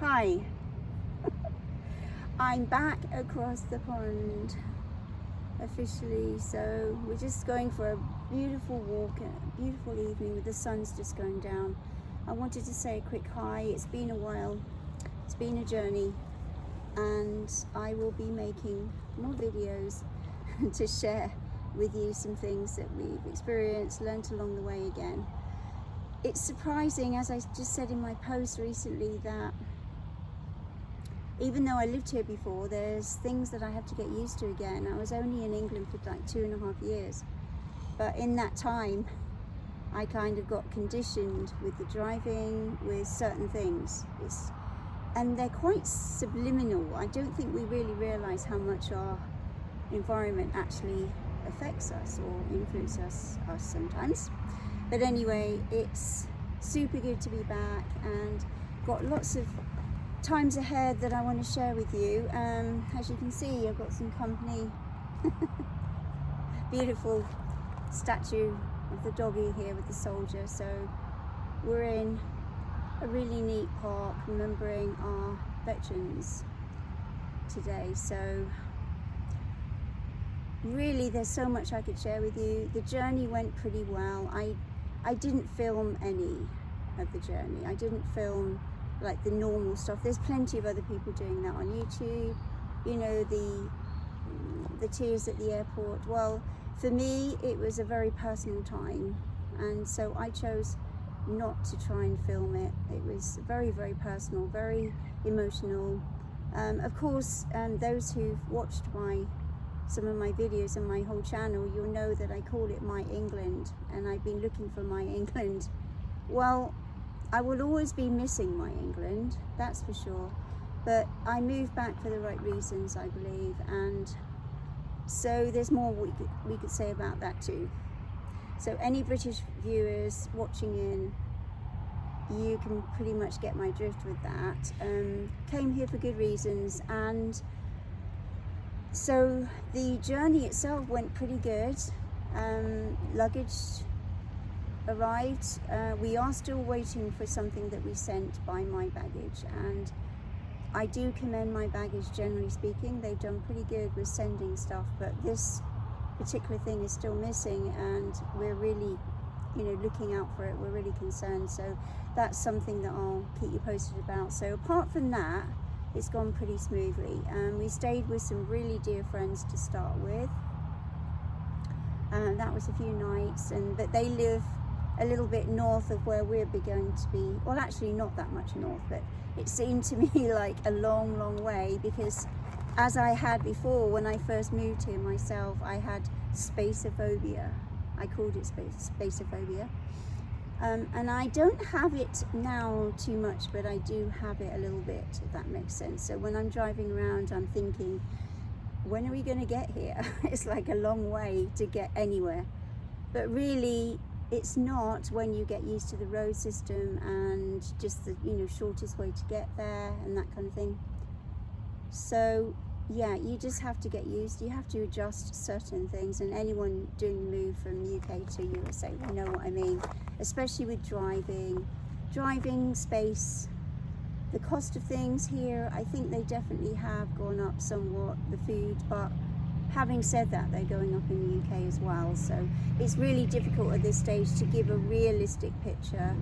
Hi, I'm back across the pond officially, so we're just going for a beautiful walk, a beautiful evening with the sun's just going down. I wanted to say a quick hi. It's been a while, it's been a journey, and I will be making more videos to share with you some things that we've experienced, learnt along the way again. It's surprising, as I just said in my post recently, that even though I lived here before, there's things that I have to get used to again. I was only in England for like 2.5 years, but in that time I kind of got conditioned with the driving, with certain things, and they're quite subliminal. I don't think we really realise how much our environment actually affects us or influences us sometimes. But anyway, it's super good to be back and got lots of times ahead that I want to share with you. As you can see, I've got some company. Beautiful statue of the doggy here with the soldier. So we're in a really neat park remembering our veterans today. So really there's so much I could share with you. The journey went pretty well. I didn't film any of the journey. I didn't film like the normal stuff. There's plenty of other people doing that on YouTube. You know, the tears at the airport. Well, for me it was a very personal time, and so I chose not to try and film it. It was very, very personal, very emotional. Of course, those who've watched some of my videos and my whole channel, you'll know that I call it My England, and I've been looking for my England. Well, I will always be missing my England, that's for sure, but I moved back for the right reasons, I believe, and so there's more we could say about that too. So any British viewers watching in, you can pretty much get my drift with that. Came here for good reasons, and so the journey itself went pretty good. Luggage arrived. We are still waiting for something that we sent by My Baggage, and I do commend My Baggage, generally speaking. They've done pretty good with sending stuff, but this particular thing is still missing, and we're really, looking out for it. We're really concerned, so that's something that I'll keep you posted about. So apart from that, it's gone pretty smoothly. We stayed with some really dear friends to start with, and that was a few nights, but they live a little bit north of where we're going to be. Well, actually not that much north, but it seemed to me like a long way, because as I had before when I first moved here myself, I had spaceophobia. I called it spaceophobia. And I don't have it now too much, but I do have it a little bit, if that makes sense. So when I'm driving around, I'm thinking, when are we going to get here? It's like a long way to get anywhere. But really, it's not when you get used to the road system and just the shortest way to get there and that kind of thing. So yeah, you just have to get used. You have to adjust certain things, and anyone doing the move from UK to USA will know what I mean, especially with driving space, the cost of things here. I think they definitely have gone up somewhat, the food, but having said that, they're going up in the UK as well. So it's really difficult at this stage to give a realistic picture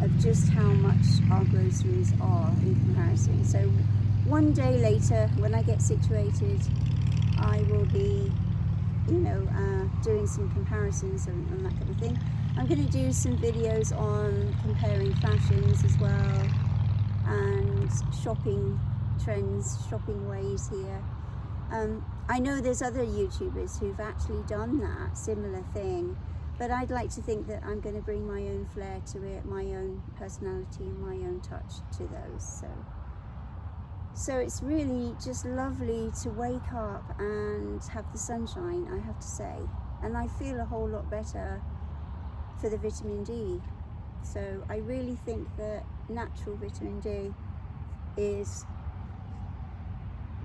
of just how much our groceries are in comparison. So one day later, when I get situated, I will be, doing some comparisons and that kind of thing. I'm going to do some videos on comparing fashions as well, and shopping trends, shopping ways here. I know there's other YouTubers who've actually done that similar thing, but I'd like to think that I'm going to bring my own flair to it, my own personality and my own touch to those. So it's really just lovely to wake up and have the sunshine, I have to say, and I feel a whole lot better for the vitamin D. So I really think that natural vitamin D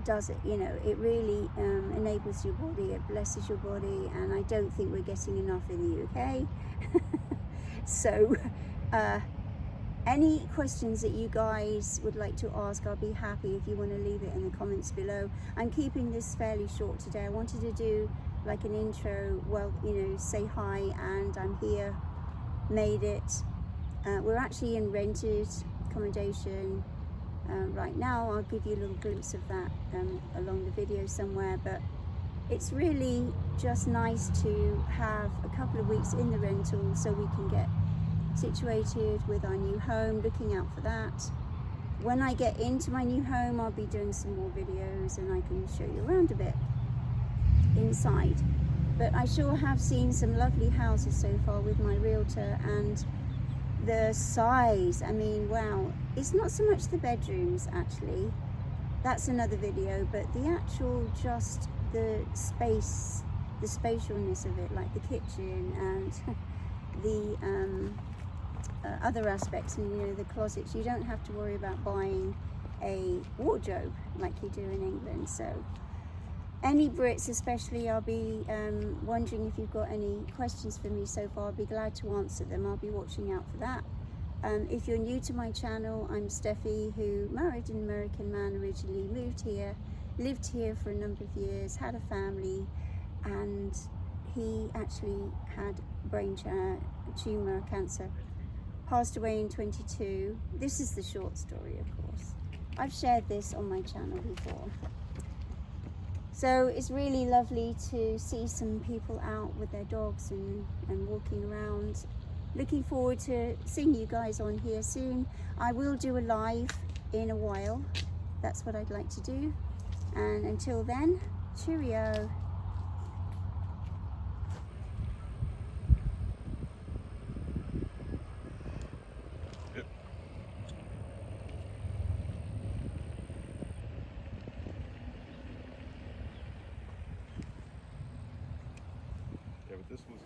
does it, it really enables your body, it blesses your body, and I don't think we're getting enough in the UK. So Any questions that you guys would like to ask, I'll be happy if you want to leave it in the comments below. I'm keeping this fairly short today. I wanted to do like an intro, well, you know, say hi and I'm here, made it. We're actually in rented accommodation right now. I'll give you a little glimpse of that along the video somewhere, but it's really just nice to have a couple of weeks in the rental so we can get situated with our new home, looking out for that. When I get into my new home, I'll be doing some more videos and I can show you around a bit inside. But I sure have seen some lovely houses so far with my realtor, and the size, I mean, wow. It's not so much the bedrooms actually, that's another video, but the actual, just the space, the spatialness of it, like the kitchen and the other aspects, and you know, the closets. You don't have to worry about buying a wardrobe like you do in England. So any Brits especially, I'll be wondering if you've got any questions for me so far. I'll be glad to answer them. I'll be watching out for that. If you're new to my channel, I'm Steffi, who married an American man originally, moved here, lived here for a number of years, had a family, and he actually had brain tumor cancer. Passed away in 22. This is the short story, of course. I've shared this on my channel before. So it's really lovely to see some people out with their dogs and walking around. Looking forward to seeing you guys on here soon. I will do a live in a while. That's what I'd like to do. And until then, cheerio. Yeah, but this was